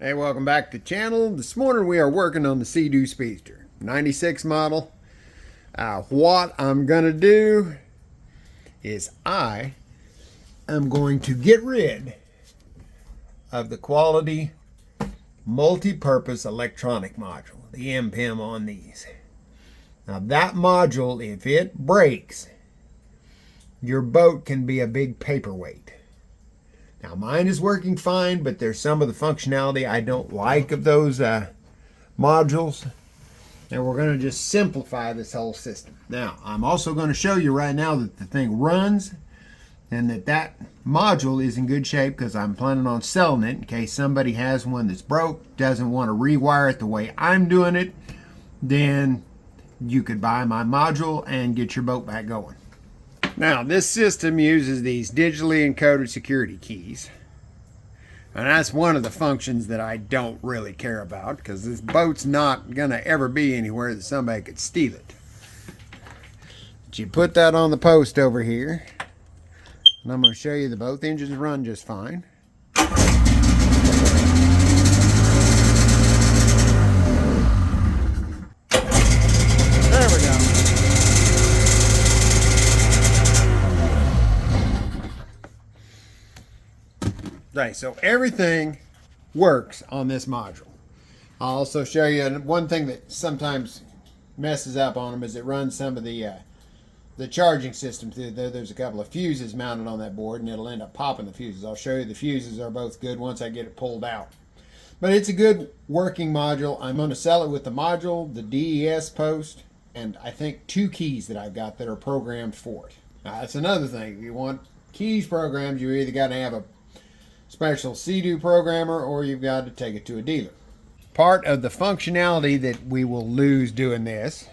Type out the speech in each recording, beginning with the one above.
Hey, welcome back to the channel. This morning we are working on the Seadoo Speedster 96 model. What I'm gonna do is I am going to get rid of the quality multi-purpose electronic module, the MPEM on these. Now that module, if it breaks, your boat can be a big paperweight. Now mine is working fine, but there's some of the functionality I don't like of those modules. And we're going to just simplify this whole system. Now, I'm also going to show you right now that the thing runs and that module is in good shape because I'm planning on selling it in case somebody has one that's broke, doesn't want to rewire it the way I'm doing it. Then you could buy my module and get your boat back going. Now, this system uses these digitally encoded security keys. And that's one of the functions that I don't really care about because this boat's not going to ever be anywhere that somebody could steal it. But you put that on the post over here. And I'm going to show you that both engines run just fine. There we go. Right, so everything works on this module. I'll also show you one thing that sometimes messes up on them is it runs some of the charging system through there. There's a couple of fuses mounted on that board and it'll end up popping the fuses. I'll show you the fuses are both good once I get it pulled out. But it's a good working module. I'm going to sell it with the module, the DES post, and I think 2 keys that I've got that are programmed for it. Now, that's another thing. If you want keys programmed, you either got to have a special Seadoo programmer or you've got to take it to a dealer. Part of the functionality that we will lose doing this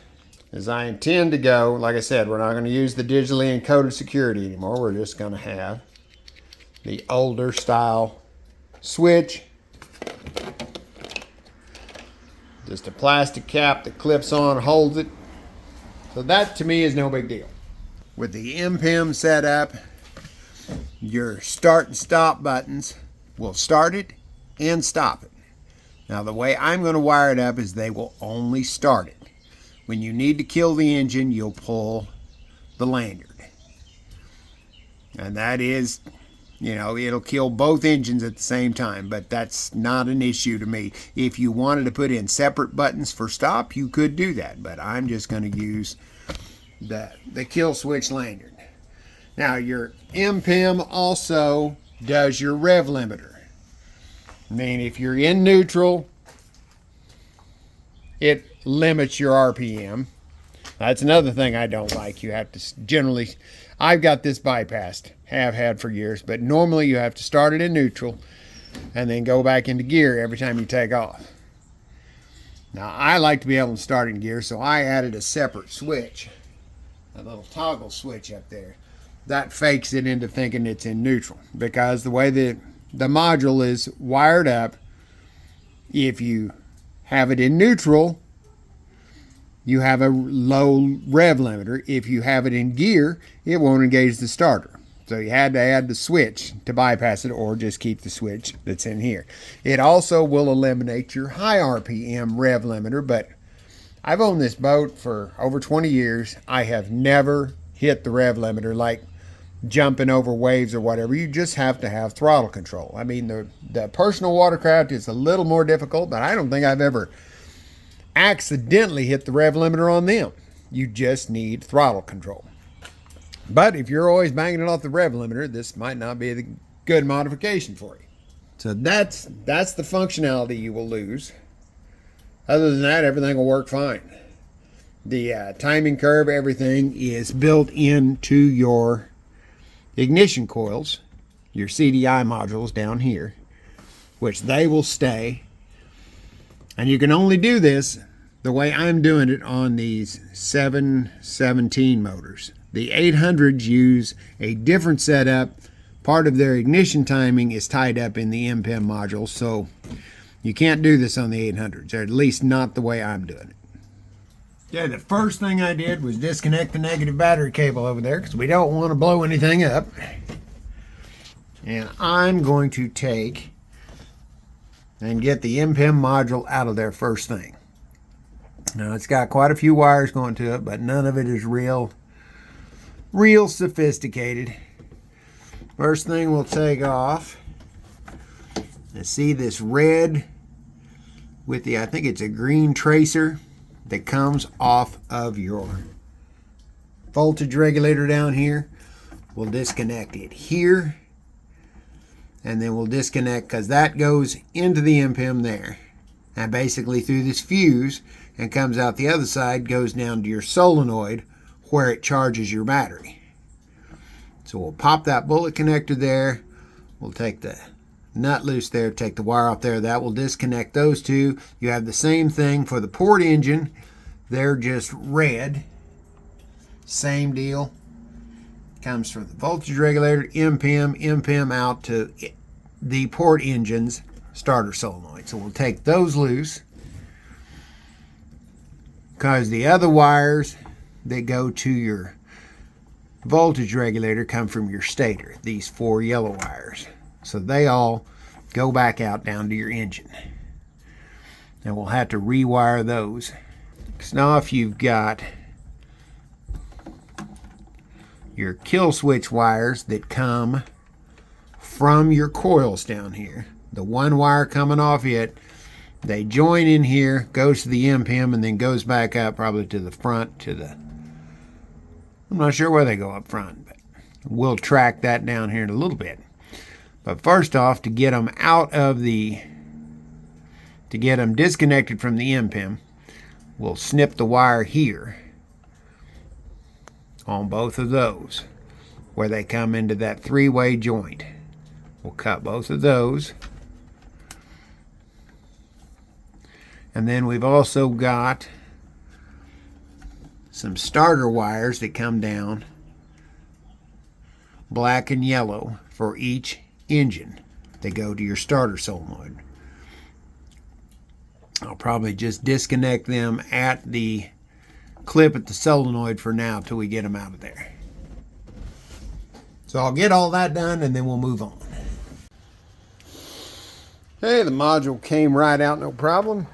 is I intend to go, like I said, we're not going to use the digitally encoded security anymore. We're just going to have the older style switch. Just a plastic cap that clips on and holds it. So that to me is no big deal. With the MPEM setup, your start and stop buttons will start it and stop it. Now the way I'm going to wire it up is they will only start it. When you need to kill the engine, you'll pull the lanyard. And that is, you know, it'll kill both engines at the same time, but that's not an issue to me. If you wanted to put in separate buttons for stop, you could do that, but I'm just going to use the kill switch lanyard. Now your MPEM also does your rev limiter. I mean, if you're in neutral, it limits your RPM. That's another thing I don't like. You have to generally, I've got this bypassed, have had for years, but normally you have to start it in neutral and then go back into gear every time you take off. Now I like to be able to start in gear, so I added a separate switch, a little toggle switch up there. That fakes it into thinking it's in neutral because the way the module is wired up, if you have it in neutral, you have a low rev limiter. If you have it in gear, it won't engage the starter. So you had to add the switch to bypass it or just keep the switch that's in here. It also will eliminate your high RPM rev limiter, but I've owned this boat for over 20 years. I have never hit the rev limiter like jumping over waves or whatever. You just have to have throttle control. I mean, the personal watercraft is a little more difficult, but I don't think I've ever accidentally hit the rev limiter on them. You just need throttle control. But if you're always banging it off the rev limiter, this might not be the good modification for you. So that's the functionality you will lose. Other than that, everything will work fine. The timing curve, everything is built into your ignition coils, your CDI modules down here, which they will stay. And you can only do this the way I'm doing it on these 717 motors. The 800s use a different setup. Part of their ignition timing is tied up in the MPEM module, so you can't do this on the 800s, or at least not the way I'm doing it. Yeah, the first thing I did was disconnect the negative battery cable over there because we don't want to blow anything up. And I'm going to take and get the MPEM module out of there first thing. Now it's got quite a few wires going to it, but none of it is real sophisticated. First thing we'll take off is, see this red with the, I think it's a green tracer that comes off of your voltage regulator down here. We'll disconnect it here, and then we'll disconnect, because that goes into the MPEM there, and basically through this fuse, and comes out the other side, goes down to your solenoid where it charges your battery. So we'll pop that bullet connector there. We'll take the nut loose there, take the wire off there. That will disconnect those two. You have the same thing for the port engine. They're just red. Same deal. Comes from the voltage regulator, MPEM out to the port engine's starter solenoid. So we'll take those loose, because the other wires that go to your voltage regulator come from your stator, these 4 yellow wires. So they all go back out down to your engine. And we'll have to rewire those. So now if you've got your kill switch wires that come from your coils down here, the one wire coming off it, they join in here, goes to the MPEM, and then goes back up probably to the front, to the, I'm not sure where they go up front, but we'll track that down here in a little bit. But first off, to get them out of the, to get them disconnected from the MPEM, we'll snip the wire here on both of those where they come into that 3-way joint. We'll cut both of those. And then we've also got some starter wires that come down, black and yellow, for each engine. They go to your starter solenoid. I'll probably just disconnect them at the clip at the solenoid for now till we get them out of there. So I'll get all that done and then we'll move on. Hey, the module came right out, no problem.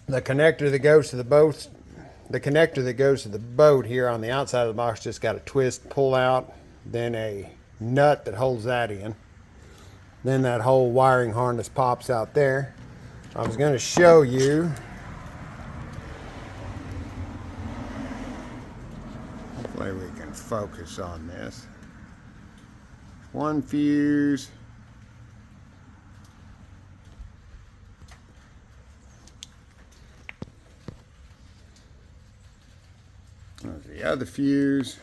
The connector that goes to the boat, here on the outside of the box just got a twist, pull out, then a nut that holds that in. Then that whole wiring harness pops out there. I was going to show you. Hopefully we can focus on this. One fuse. There's the other fuse.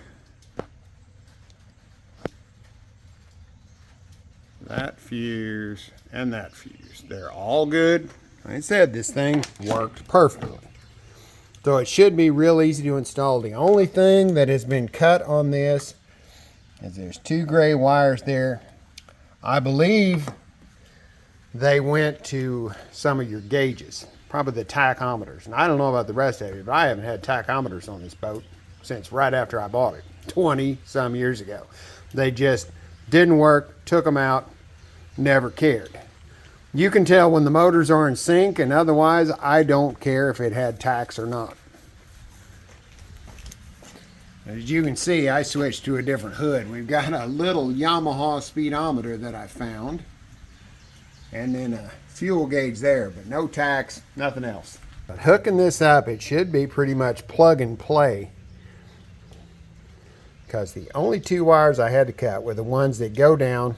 That fuse and that fuse. They're all good. Like I said, this thing worked perfectly. So it should be real easy to install. The only thing that has been cut on this is there's 2 gray wires there. I believe they went to some of your gauges, probably the tachometers. And I don't know about the rest of you, but I haven't had tachometers on this boat since right after I bought it, 20 some years ago. They just didn't work, took them out, never cared. You can tell when the motors are in sync, and otherwise I don't care if it had tachs or not. As you can see, I switched to a different hood. We've got a little Yamaha speedometer that I found, and then a fuel gauge there, but no tachs, nothing else. But hooking this up, it should be pretty much plug and play, because the only 2 wires I had to cut were the ones that go down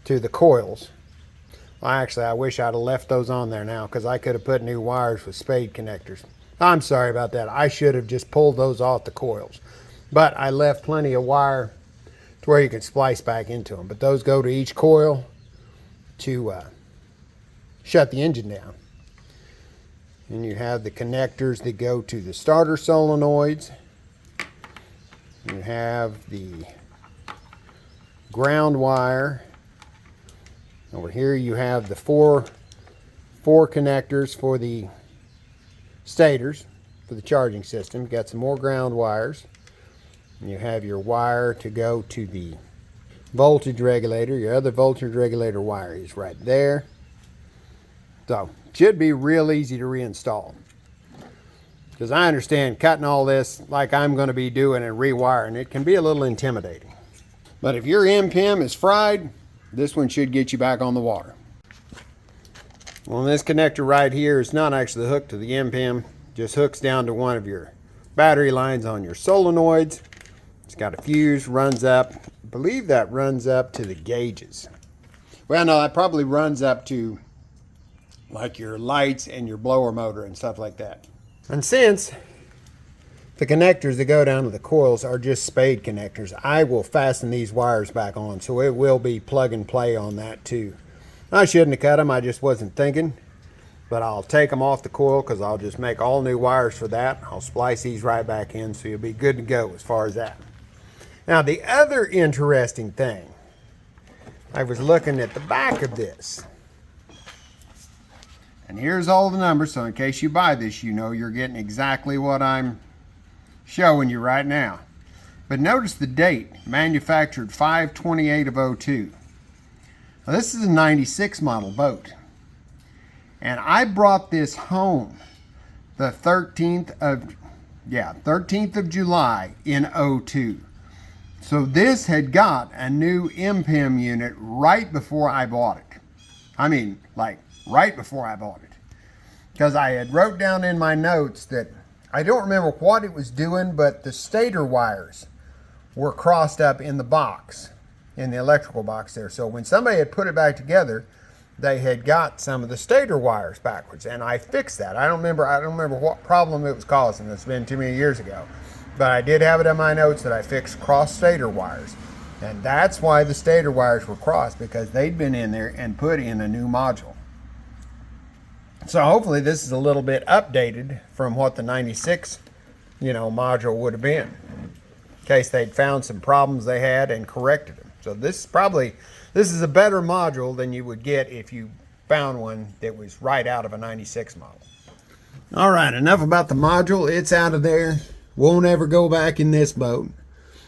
to the coils. Well, actually, I wish I'd have left those on there now, because I could have put new wires with spade connectors. I'm sorry about that. I should have just pulled those off the coils. But I left plenty of wire to where you can splice back into them. But those go to each coil to shut the engine down. And you have the connectors that go to the starter solenoids. You have the ground wire. Over here you have the four connectors for the stators for the charging system. You got some more ground wires. And you have your wire to go to the voltage regulator. Your other voltage regulator wire is right there. So it should be real easy to reinstall. Because I understand cutting all this like I'm going to be doing and rewiring, it can be a little intimidating. But if your MPEM is fried, this one should get you back on the water. Well, this connector right here is not actually hooked to the MPEM, just hooks down to one of your battery lines on your solenoids. It's got a fuse, runs up. I believe that runs up to the gauges. Well, no, that probably runs up to like your lights and your blower motor and stuff like that. And since the connectors that go down to the coils are just spade connectors, I will fasten these wires back on, so it will be plug and play on that too. I shouldn't have cut them, I just wasn't thinking. But I'll take them off the coil because I'll just make all new wires for that. I'll splice these right back in, so you'll be good to go as far as that. Now the other interesting thing, I was looking at the back of this. And here's all the numbers, so in case you buy this, you know you're getting exactly what I'm showing you right now. But notice the date, manufactured 5/28 of 02. Now this is a 96 model boat. And I brought this home the 13th of July in 02. So this had got a new MPEM unit right before I bought it. I mean, like right before I bought it. Because I had wrote down in my notes that I don't remember what it was doing, but the stator wires were crossed up in the box, in the electrical box there. So when somebody had put it back together, they had got some of the stator wires backwards, and I fixed that. I don't remember what problem it was causing. It's been too many years ago. But I did have it in my notes that I fixed cross stator wires. And that's why the stator wires were crossed, because they'd been in there and put in a new module. So hopefully this is a little bit updated from what the 96, module would have been, in case they'd found some problems they had and corrected them. So this is a better module than you would get if you found one that was right out of a 96 model. All right, enough about the module. It's out of there. Won't ever go back in this boat.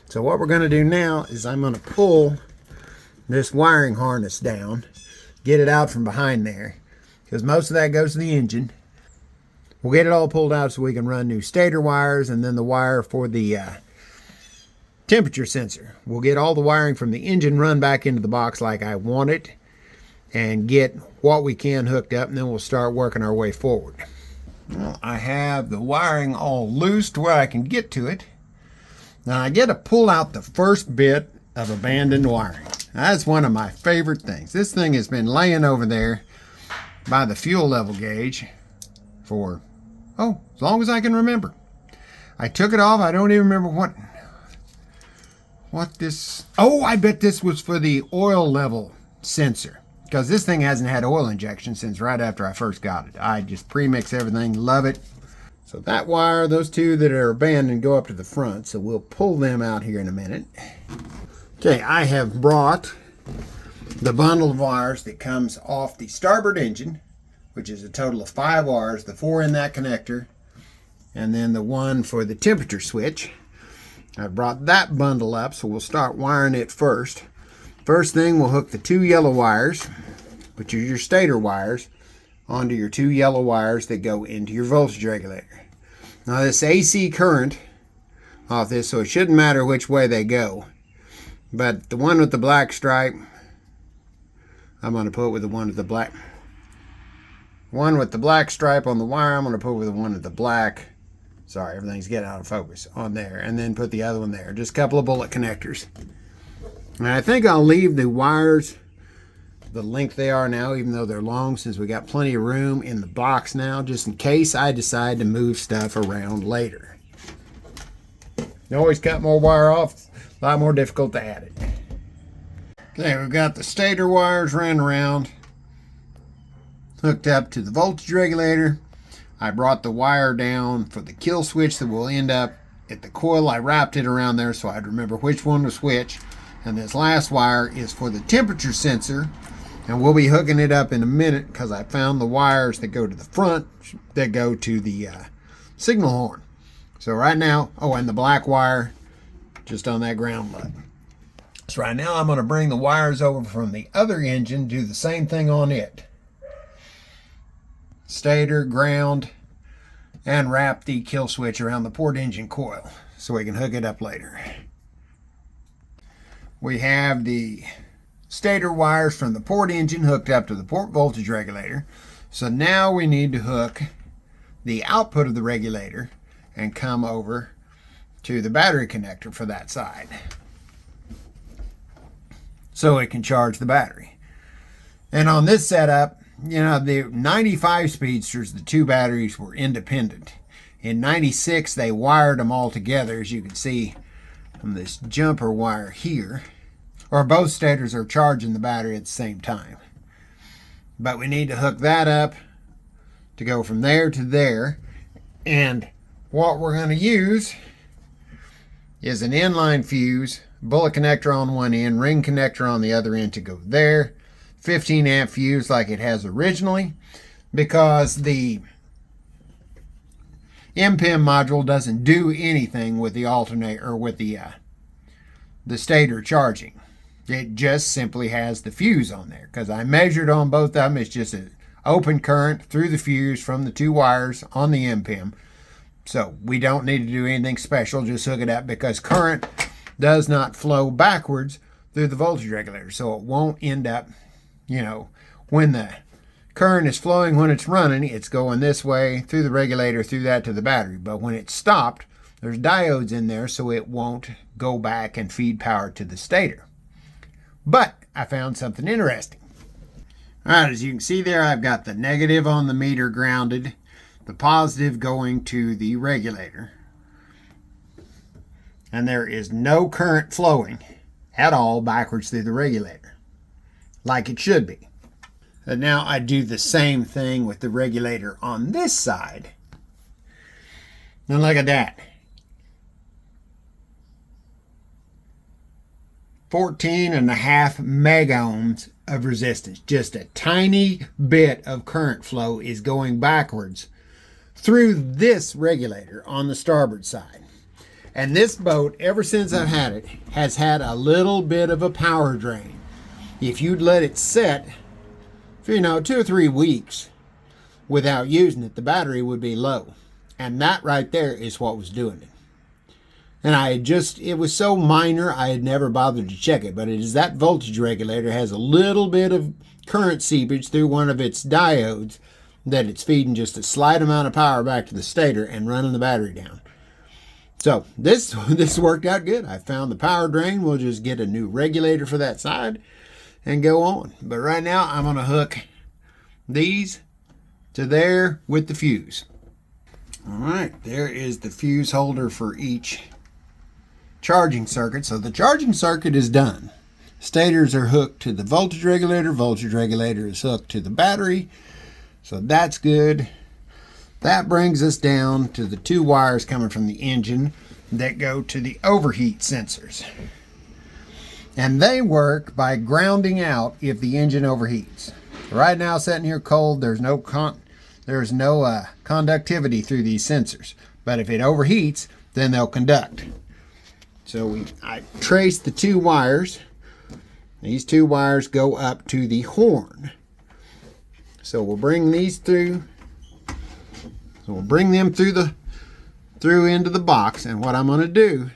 So what we're going to do now is I'm going to pull this wiring harness down, get it out from behind there, because most of that goes to the engine. We'll get it all pulled out so we can run new stator wires, and then the wire for the temperature sensor. We'll get all the wiring from the engine run back into the box like I want it, and get what we can hooked up, and then we'll start working our way forward. Well, I have the wiring all loose to where I can get to it. Now I get to pull out the first bit of abandoned wiring. That's one of my favorite things. This thing has been laying over there by the fuel level gauge for, as long as I can remember. I took it off. I don't even remember what this, I bet this was for the oil level sensor, because this thing hasn't had oil injection since right after I first got it. I just pre-mix everything, love it. So that wire, those two that are abandoned, go up to the front, so we'll pull them out here in a minute. Okay, I have brought the bundle of wires that comes off the starboard engine, which is a total of 5 wires, the 4 in that connector, and then the one for the temperature switch. I brought that bundle up, so we'll start wiring it first. First thing, we'll hook the 2 yellow wires, which are your stator wires, onto your 2 yellow wires that go into your voltage regulator. Now this AC current off this, so it shouldn't matter which way they go. But the one with the black stripe, I'm going to put with the one with the black. One with the black stripe on the wire, I'm going to put with the one with the black. Sorry, everything's getting out of focus on there. And then put the other one there. Just a couple of bullet connectors. And I think I'll leave the wires the length they are now, even though they're long, since we got plenty of room in the box now, just in case I decide to move stuff around later. You always cut more wire off, a lot more difficult to add it. Okay, we've got the stator wires ran around, hooked up to the voltage regulator. I brought the wire down for the kill switch that will end up at the coil. I wrapped it around there so I'd remember which one was which. And this last wire is for the temperature sensor. And we'll be hooking it up in a minute, because I found the wires that go to the front that go to the signal horn. So right now, and the black wire just on that ground nut. So right now I'm going to bring the wires over from the other engine, do the same thing on it. stator, ground, and wrap the kill switch around the port engine coil so we can hook it up later. We have the stator wires from the port engine hooked up to the port voltage regulator. So now we need to hook the output of the regulator and come over to the battery connector for that side so it can charge the battery. And on this setup, you know, the 95 Speedsters, the two batteries were independent. In 96, they wired them all together, as you can see from this jumper wire here, or both stators are charging the battery at the same time. But we need to hook that up to go from there to there. And what we're going to use is an inline fuse, bullet connector on one end, ring connector on the other end to go there. 15 amp fuse like it has originally, because the MPEM module doesn't do anything with the alternator or with the stator charging. It just simply has the fuse on there, because I measured on both of them. It's just an open current through the fuse from the two wires on the MPEM. So we don't need to do anything special, just hook it up, because current does not flow backwards through the voltage regulator. So it won't end up, you know, when the current is flowing, when it's running, it's going this way through the regulator, through that to the battery. But when it's stopped, there's diodes in there, so it won't go back and feed power to the stator. But I found something interesting. All right, as you can see there, I've got the negative on the meter grounded, the positive going to the regulator. And there is no current flowing at all backwards through the regulator, like it should be. And now I do the same thing with the regulator on this side. Now look at that. 14.5 mega ohms of resistance. Just a tiny bit of current flow is going backwards through this regulator on the starboard side. And this boat, ever since I've had it, has had a little bit of a power drain. If you'd let it set for, 2 or 3 weeks without using it, the battery would be low. And that right there is what was doing it. And it was so minor, I had never bothered to check it. But it is that voltage regulator has a little bit of current seepage through one of its diodes that it's feeding just a slight amount of power back to the stator and running the battery down. So this worked out good. I found the power drain. We'll just get a new regulator for that side and go on. But right now I'm going to hook these to there with the fuse. All right, there is the fuse holder for each charging circuit. So the charging circuit is done. Stators are hooked to the voltage regulator is hooked to the battery. So that's good. That brings us down to the 2 wires coming from the engine that go to the overheat sensors. And they work by grounding out if the engine overheats. Right now, sitting here cold, there's no conductivity through these sensors. But if it overheats, then they'll conduct. So I traced the 2 wires. These 2 wires go up to the horn. So we'll bring these through. So we'll bring them through into the box, and what I'm going to do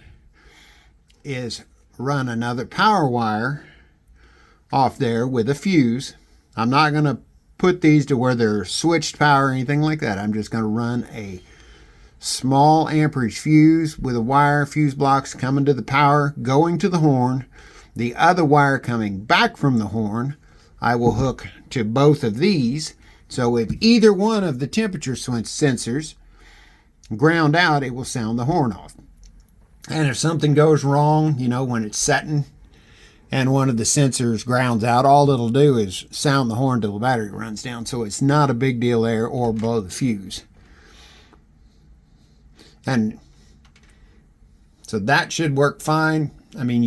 is run another power wire off there with a fuse. I'm not going to put these to where they're switched power or anything like that. I'm just going to run a small amperage fuse with a wire, fuse blocks coming to the power, going to the horn. The other wire coming back from the horn, I will hook to both of these. So if either one of the temperature sensors ground out, it will sound the horn off. And if something goes wrong, when it's setting and one of the sensors grounds out, all it'll do is sound the horn till the battery runs down. So it's not a big deal there, or blow the fuse. And so that should work fine. I mean,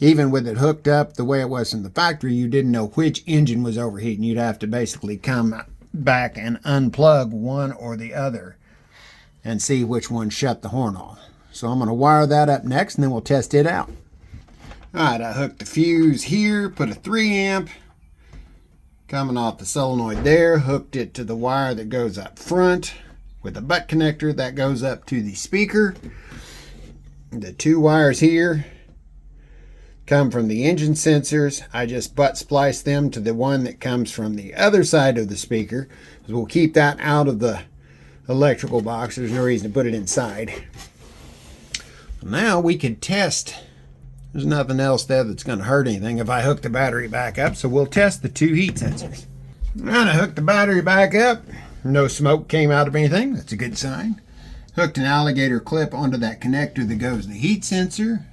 even with it hooked up the way it was in the factory, you didn't know which engine was overheating. You'd have to basically come back and unplug one or the other and see which one shut the horn off. So I'm going to wire that up next, and then we'll test it out. All right, I hooked the fuse here, put a 3 amp coming off the solenoid there, hooked it to the wire that goes up front with a butt connector that goes up to the speaker. The two wires here come from the engine sensors. I just butt spliced them to the one that comes from the other side of the speaker. So we'll keep that out of the electrical box. There's no reason to put it inside. Now we can test. There's nothing else there that's going to hurt anything if I hook the battery back up. So we'll test the two heat sensors. And I hooked the battery back up. No smoke came out of anything. That's a good sign. Hooked an alligator clip onto that connector that goes to the heat sensor.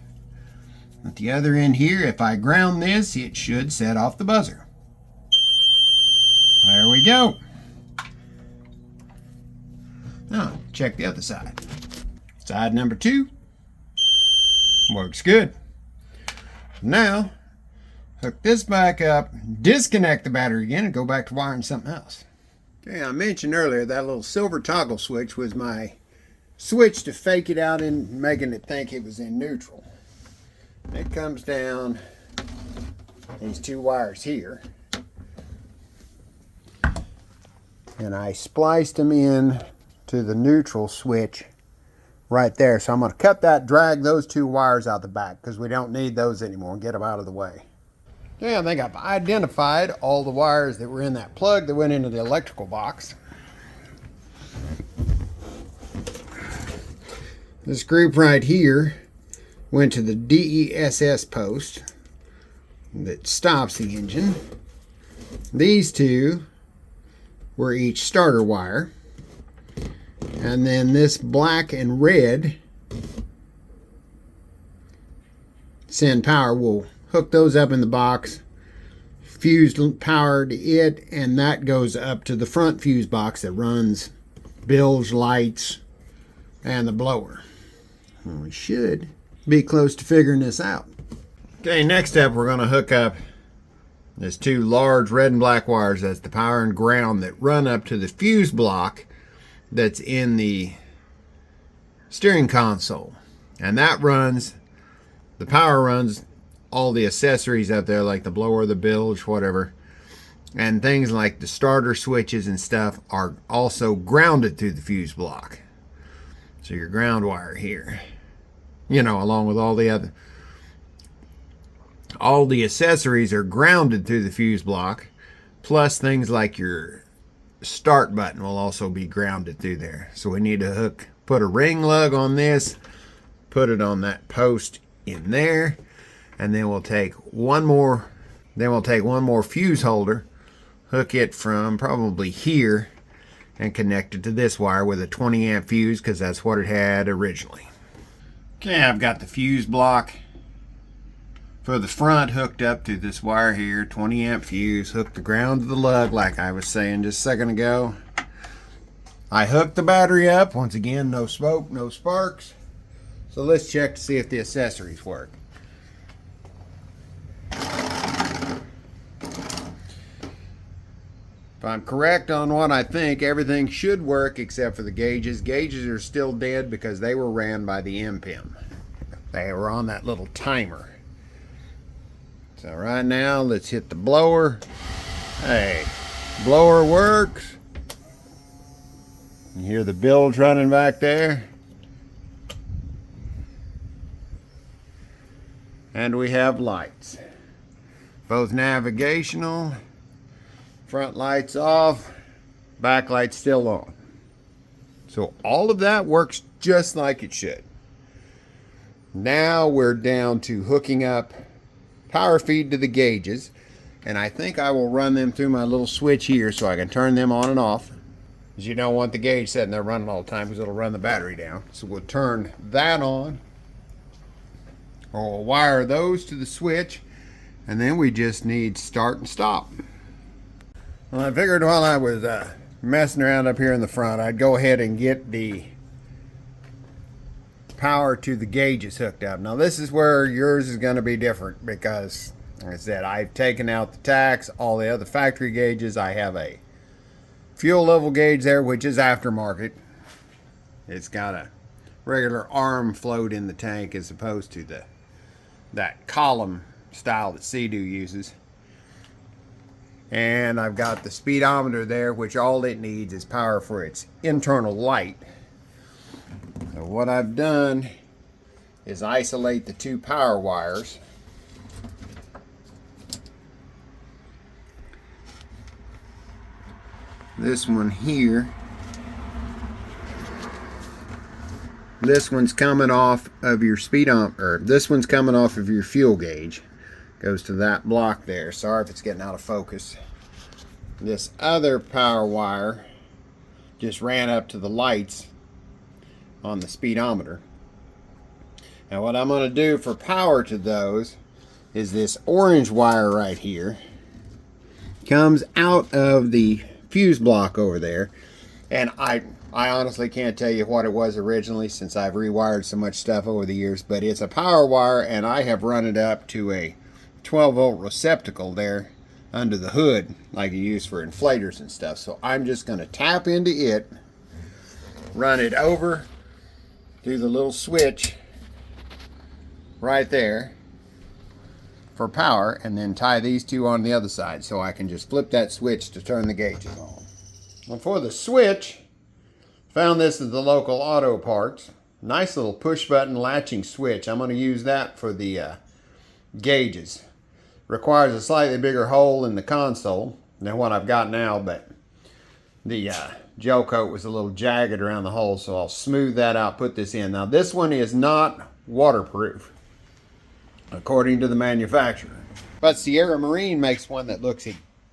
At the other end here, if I ground this, it should set off the buzzer. There we go. Now, check the other side. Side number 2. Works good. Now, hook this back up, disconnect the battery again, and go back to wiring something else. Okay, I mentioned earlier that little silver toggle switch was my switch to fake it out and making it think it was in neutral. It comes down these two wires here, and I spliced them in to the neutral switch right there. So I'm going to cut that, drag those two wires out the back because we don't need those anymore, and get them out of the way. Okay, I think I've identified all the wires that were in that plug that went into the electrical box. This group right here went to the DESS post that stops the engine. These two were each starter wire. And then this black and red send power. Will hook those up in the box, fuse power to it, and that goes up to the front fuse box that runs bilge, lights, and the blower. Well, we should be close to figuring this out. Okay, next up we're going to hook up these two large red and black wires. That's the power and ground that run up to the fuse block that's in the steering console. And that runs, the power runs all the accessories up there like the blower, the bilge, whatever. And things like the starter switches and stuff are also grounded through the fuse block. So your ground wire here, you know, along with all the accessories are grounded through the fuse block, plus things like your start button will also be grounded through there. So we need to put a ring lug on this, put it on that post in there, and then we'll take one more fuse holder, hook it from probably here, and connect it to this wire with a 20 amp fuse because that's what it had originally. Okay, I've got the fuse block for the front hooked up to this wire here, 20 amp fuse, hooked the ground to the lug like I was saying just a second ago. I hooked the battery up. Once again, no smoke, no sparks. So let's check to see if the accessories work. If I'm correct on what I think, everything should work except for the gauges. Gauges are still dead because they were ran by the MPEM. They were on that little timer. So right now, let's hit the blower. Hey, blower works. You hear the bilge running back there. And we have lights. Both navigational. Front lights off, back lights still on. So all of that works just like it should. Now we're down to hooking up power feed to the gauges, and I think I will run them through my little switch here so I can turn them on and off, because you don't want the gauge sitting there running all the time because it'll run the battery down. So we'll turn that on, or we'll wire those to the switch, and then we just need start and stop. Well, I figured while I was messing around up here in the front, I'd go ahead and get the power to the gauges hooked up. Now this is where yours is going to be different because, like I said, I've taken out the tacks, all the other factory gauges. I have a fuel level gauge there, which is aftermarket. It's got a regular arm float in the tank as opposed to that column style that Seadoo uses. And I've got the speedometer there, which all it needs is power for its internal light. So what I've done is isolate the two power wires. This one here, this one's coming off of your speedometer, this one's coming off of your fuel gauge. Goes to that block there. Sorry if it's getting out of focus. This other power wire just ran up to the lights on the speedometer. Now what I'm going to do for power to those is this orange wire right here comes out of the fuse block over there, and I honestly can't tell you what it was originally since I've rewired so much stuff over the years, but it's a power wire, and I have run it up to a 12-volt receptacle there under the hood like you use for inflators and stuff. So I'm just going to tap into it, run it over through the little switch right there for power, and then tie these two on the other side so I can just flip that switch to turn the gauges on. And for the switch, found this at the local auto parts. Nice little push button latching switch. I'm going to use that for the gauges. Requires a slightly bigger hole in the console than what I've got now, but the gel coat was a little jagged around the hole, so I'll smooth that out, put this in. Now this one is not waterproof according to the manufacturer, but Sierra Marine makes one that looks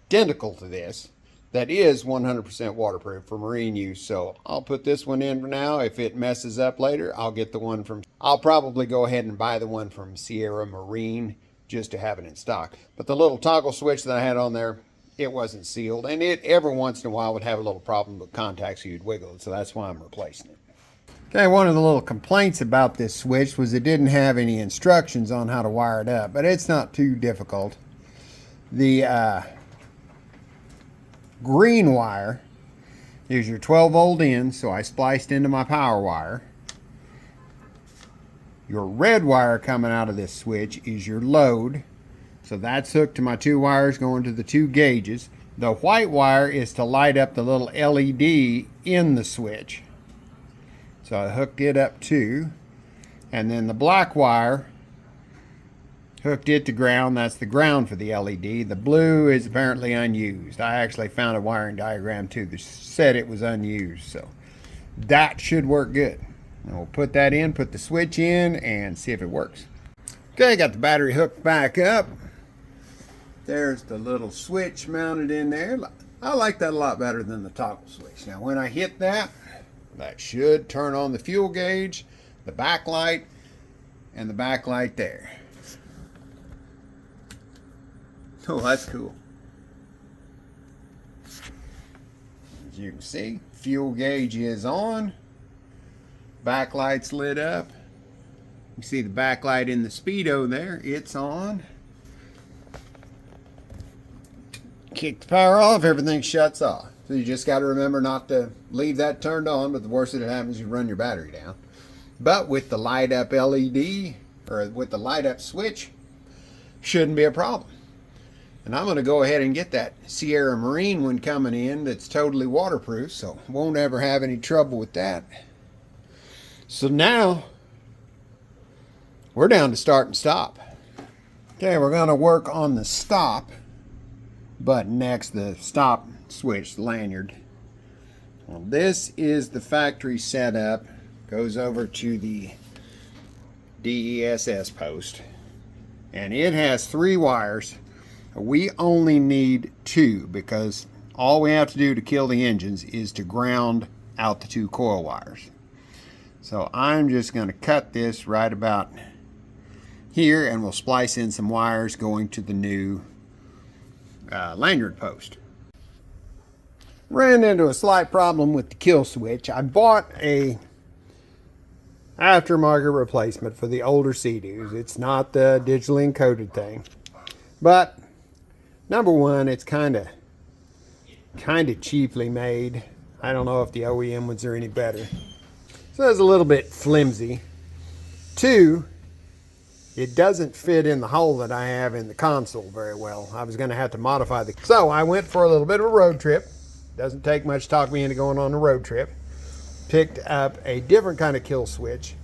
identical to this that is 100% waterproof for marine use. So I'll put this one in for now. If it messes up later, I'll probably go ahead and buy the one from Sierra Marine just to have it in stock. But the little toggle switch that I had on there, it wasn't sealed, and it every once in a while would have a little problem with contacts, so you'd wiggle it, so that's why I'm replacing it. Okay, one of the little complaints about this switch was it didn't have any instructions on how to wire it up, but it's not too difficult. The green wire is your 12-volt in, so I spliced into my power wire. Your red wire coming out of this switch is your load, so that's hooked to my two wires going to the two gauges. The white wire is to light up the little LED in the switch, so I hooked it up too. And then the black wire, hooked it to ground. That's the ground for the LED. The blue is apparently unused. I actually found a wiring diagram too that said it was unused, so that should work good. And we'll put that in, put the switch in, and see if it works. Okay, got the battery hooked back up. There's the little switch mounted in there. I like that a lot better than the toggle switch. Now when I hit that, that should turn on the fuel gauge, the backlight, and the backlight there. Oh, that's cool. As you can see, fuel gauge is on. Backlight's lit up. You see the backlight in the Speedo there, it's on. Kick the power off, everything shuts off. So you just got to remember not to leave that turned on, but the worst that happens is you run your battery down. But with the light up LED, or with the light up switch, shouldn't be a problem. And I'm going to go ahead and get that Sierra Marine one coming in that's totally waterproof, so won't ever have any trouble with that. So now we're down to start and stop. Okay, we're going to work on the stop button next, the stop switch, the lanyard. Well, this is the factory setup. Goes over to the DESS post, and it has 3 wires. We only need 2 because all we have to do to kill the engines is to ground out the 2 coil wires. So I'm just going to cut this right about here, and we'll splice in some wires going to the new lanyard post. Ran into a slight problem with the kill switch. I bought a aftermarket replacement for the older Seadoos. It's not the digitally encoded thing, but number one, it's kind of cheaply made. I don't know if the OEM ones are any better. So it's a little bit flimsy. 2, it doesn't fit in the hole that I have in the console very well. I was going to have to modify the... So I went for a little bit of a road trip. Doesn't take much to talk me into going on a road trip. Picked up a different kind of kill switch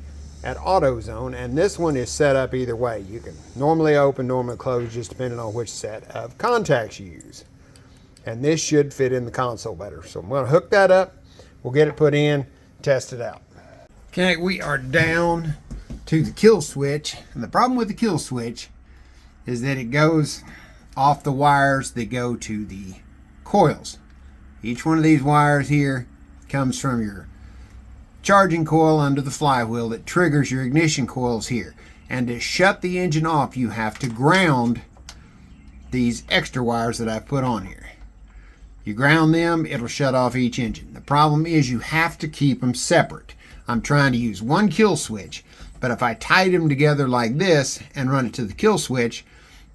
at AutoZone, and this one is set up either way. You can normally open, normally close, just depending on which set of contacts you use. And this should fit in the console better. So I'm going to hook that up. We'll get it put in, test it out. Okay, we are down to the kill switch. And the problem with the kill switch is that it goes off the wires that go to the coils. Each one of these wires here comes from your charging coil under the flywheel that triggers your ignition coils here. And to shut the engine off, you have to ground these extra wires that I've put on here. You ground them, it'll shut off each engine. The problem is you have to keep them separate. I'm trying to use one kill switch, but if I tied them together like this and run it to the kill switch,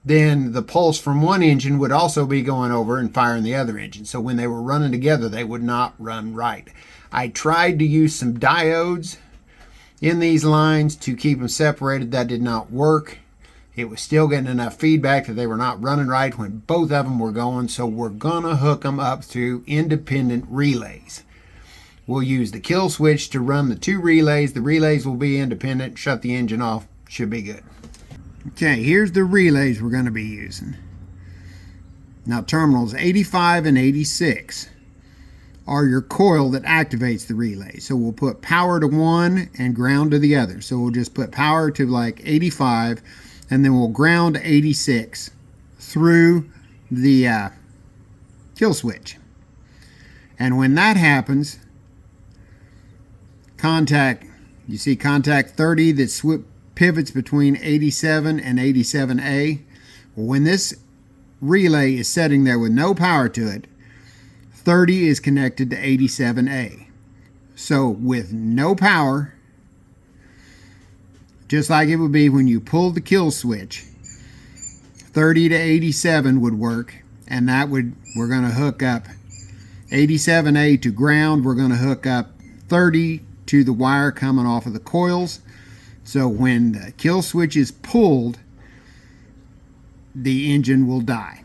then the pulse from one engine would also be going over and firing the other engine. So when they were running together, they would not run right. I tried to use some diodes in these lines to keep them separated. That did not work. It was still getting enough feedback that they were not running right when both of them were going. So we're gonna hook them up through independent relays. We'll use the kill switch to run the two relays. The relays will be independent. Shut the engine off. Should be good. Okay, here's the relays we're going to be using. Now terminals 85 and 86 are your coil that activates the relay. So we'll put power to one and ground to the other. So we'll just put power to like 85 and then we'll ground 86 through the kill switch. And when that happens, you see contact 30 that pivots between 87 and 87A. Well, when this relay is sitting there with no power to it, 30 is connected to 87A. So with no power, just like it would be when you pull the kill switch, 30 to 87 would work, and we're going to hook up 87A to ground. We're going to hook up 30 to the wire coming off of the coils. So when the kill switch is pulled, the engine will die.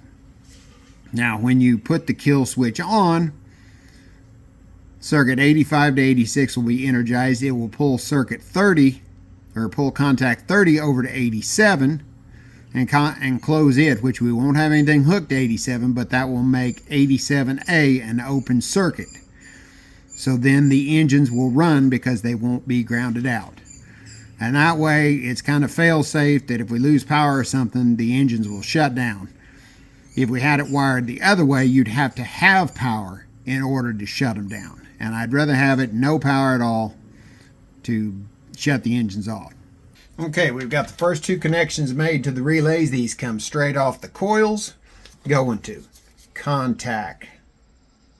Now when you put the kill switch on, circuit 85 to 86 will be energized. It will pull circuit 30, or pull contact 30 over to 87 and close it, which we won't have anything hooked to 87, but that will make 87A an open circuit. So then the engines will run because they won't be grounded out. And that way it's kind of fail-safe that if we lose power or something, the engines will shut down. If we had it wired the other way, you'd have to have power in order to shut them down. And I'd rather have it no power at all to shut the engines off. Okay, we've got the first two connections made to the relays. These come straight off the coils, going to contact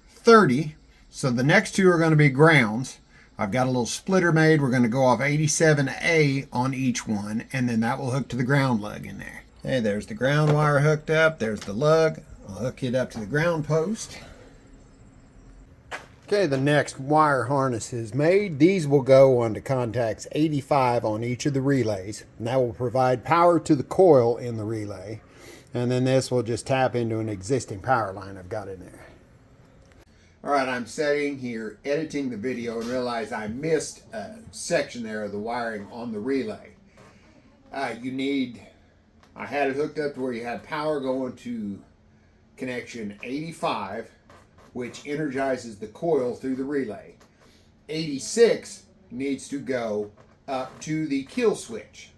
30. So the next two are going to be grounds. I've got a little splitter made. We're going to go off 87A on each one, and then that will hook to the ground lug in there. Okay, there's the ground wire hooked up. There's the lug. I'll hook it up to the ground post. Okay, the next wire harness is made. These will go onto contacts 85 on each of the relays, and that will provide power to the coil in the relay. And then this will just tap into an existing power line I've got in there. All right, I'm sitting here editing the video and realize I missed a section there of the wiring on the relay. I had it hooked up to where you had power going to connection 85, which energizes the coil through the relay. 86 needs to go up to the kill switch.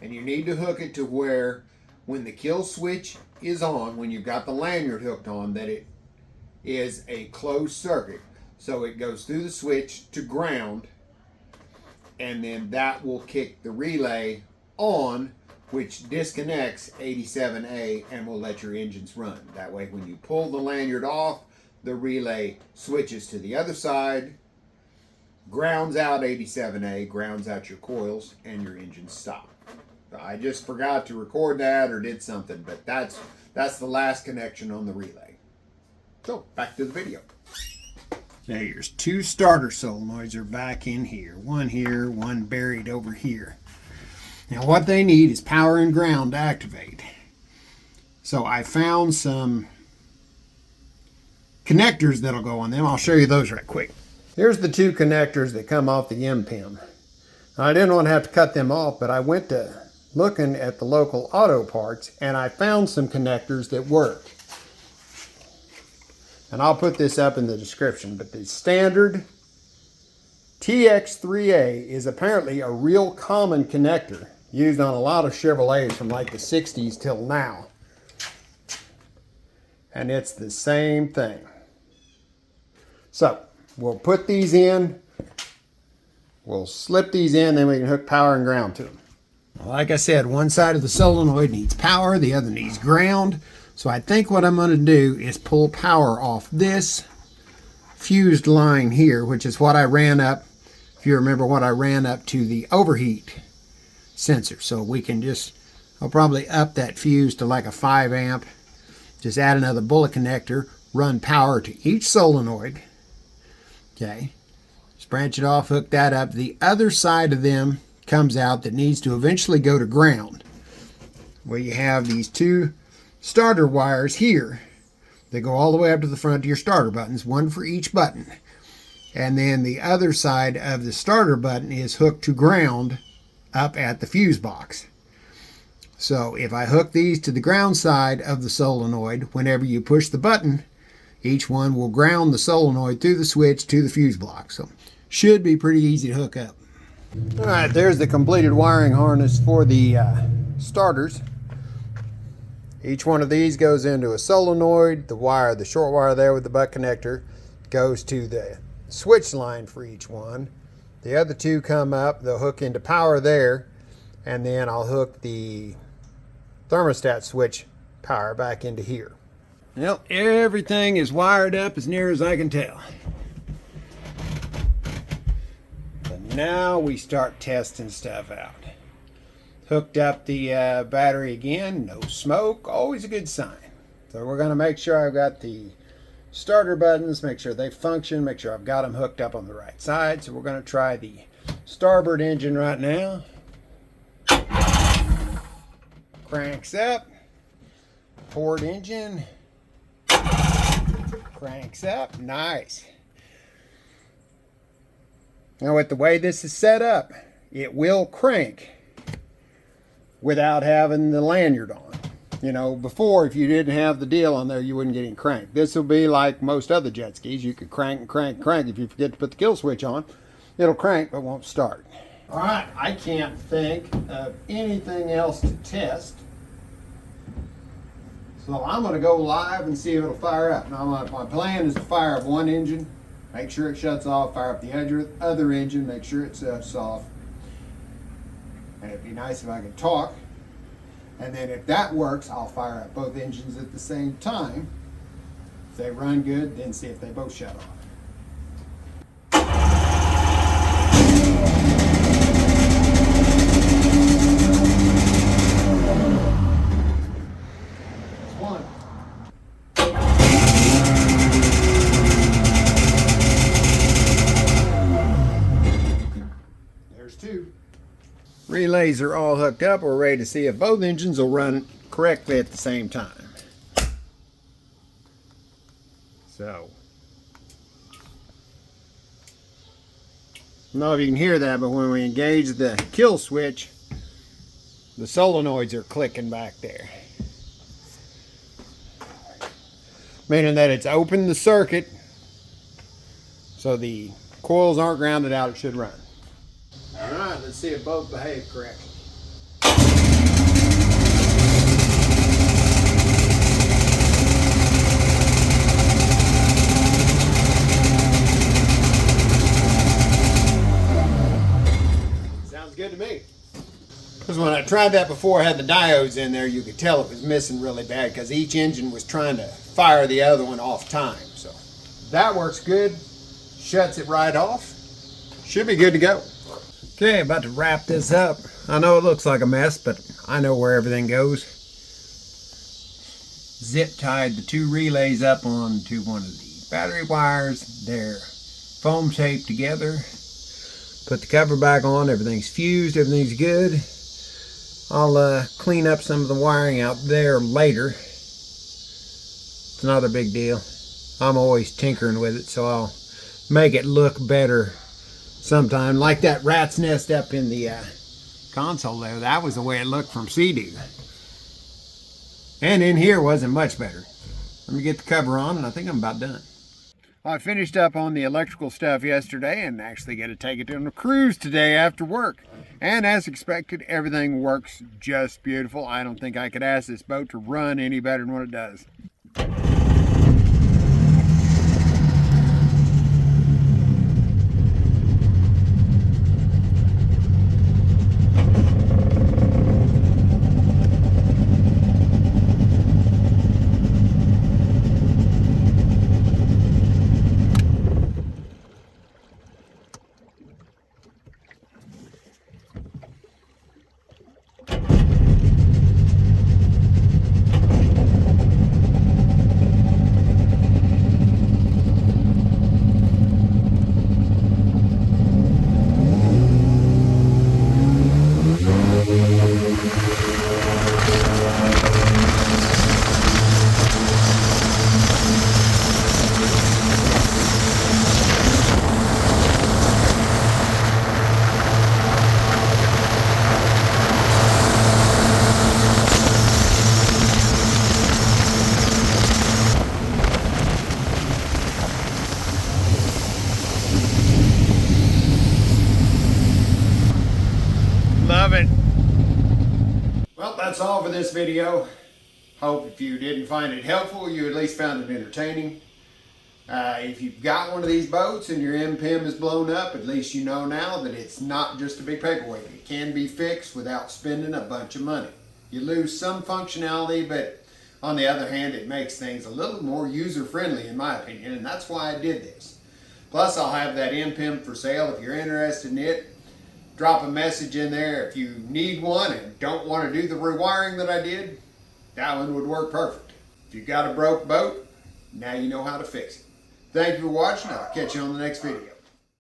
And you need to hook it to where when the kill switch is on, when you've got the lanyard hooked on, that it is a closed circuit. So it goes through the switch to ground, and then that will kick the relay on, which disconnects 87A and will let your engines run. That way when you pull the lanyard off, the relay switches to the other side, grounds out 87A, grounds out your coils, and your engines stop. I just forgot to record that or did something, but that's the last connection on the relay. So back to the video. There's two starter solenoids are back in here. One buried over here. Now what they need is power and ground to activate. So I found some connectors that'll go on them. I'll show you those right quick. Here's the two connectors that come off the MPEM. I didn't want to have to cut them off, but I went to looking at the local auto parts and I found some connectors that work. And I'll put this up in the description, but the standard TX3A is apparently a real common connector used on a lot of Chevrolets from like the 60s till now. And it's the same thing. So we'll put these in, we'll slip these in, then we can hook power and ground to them. Like I said, one side of the solenoid needs power, the other needs ground. So I think what I'm going to do is pull power off this fused line here, which is what I ran up, if you remember what I ran up to the overheat sensor. So we can just, I'll probably up that fuse to like a 5 amp, just add another bullet connector, run power to each solenoid. Okay, just branch it off, hook that up. The other side of them comes out that needs to eventually go to ground, where you have these two starter wires here that go all the way up to the front of your starter buttons, one for each button. And then the other side of the starter button is hooked to ground up at the fuse box. So if I hook these to the ground side of the solenoid, whenever you push the button, each one will ground the solenoid through the switch to the fuse block. So should be pretty easy to hook up. All right, there's the completed wiring harness for the starters. Each one of these goes into a solenoid. The wire, the short wire there with the butt connector, goes to the switch line for each one. The other two come up, they'll hook into power there, and then I'll hook the thermostat switch power back into here. Well, everything is wired up as near as I can tell. But now we start testing stuff out. Hooked up the battery again, no smoke, always a good sign. So we're going to make sure I've got the starter buttons, make sure they function, make sure I've got them hooked up on the right side. So we're going to try the starboard engine right now. Cranks up. Port engine. Cranks up. Nice. Now with the way this is set up, it will crank without having the lanyard on. You know, before, if you didn't have the deal on there, you wouldn't get any crank. This will be like most other jet skis. You could crank and crank and crank. If you forget to put the kill switch on, it'll crank but won't start. All right, I can't think of anything else to test. So I'm going to go live and see if it'll fire up. Now my plan is to fire up one engine, make sure it shuts off, fire up the other engine, make sure it shuts off. And it'd be nice if I could talk. And then if that works, I'll fire up both engines at the same time. If they run good, then see if they both shut off. One. There's two. Relays are all hooked up. We're ready to see if both engines will run correctly at the same time. So, I don't know if you can hear that, but when we engage the kill switch, the solenoids are clicking back there. Meaning that it's opened the circuit, so the coils aren't grounded out, it should run. All right, let's see if both behave correctly. Sounds good to me. Because when I tried that before, I had the diodes in there, you could tell it was missing really bad because each engine was trying to fire the other one off time. So that works good. Shuts it right off. Should be good to go. Okay, about to wrap this up. I know it looks like a mess, but I know where everything goes. Zip tied the two relays up onto one of the battery wires. They're foam taped together. Put the cover back on, everything's fused, everything's good. I'll clean up some of the wiring out there later. It's not a big deal. I'm always tinkering with it, so I'll make it look better sometime. Like that rat's nest up in the console there. That was the way it looked from Seadoo. And in here wasn't much better. Let me get the cover on, and I think I'm about done. I finished up on the electrical stuff yesterday and actually got to take it on a cruise today after work. And as expected, everything works just beautiful. I don't think I could ask this boat to run any better than what it does. Love it. Well, that's all for this video. Hope if you didn't find it helpful, you at least found it entertaining. If you've got one of these boats and your MPEM is blown up, at least you know now that it's not just a big paperweight. It can be fixed without spending a bunch of money. You lose some functionality, but on the other hand, it makes things a little more user-friendly in my opinion, and that's why I did this. Plus, I'll have that MPEM for sale if you're interested in it. Drop a message in there if you need one and don't want to do the rewiring that I did. That one would work perfect. If you've got a broke boat, now you know how to fix it. Thank you for watching. I'll catch you on the next video.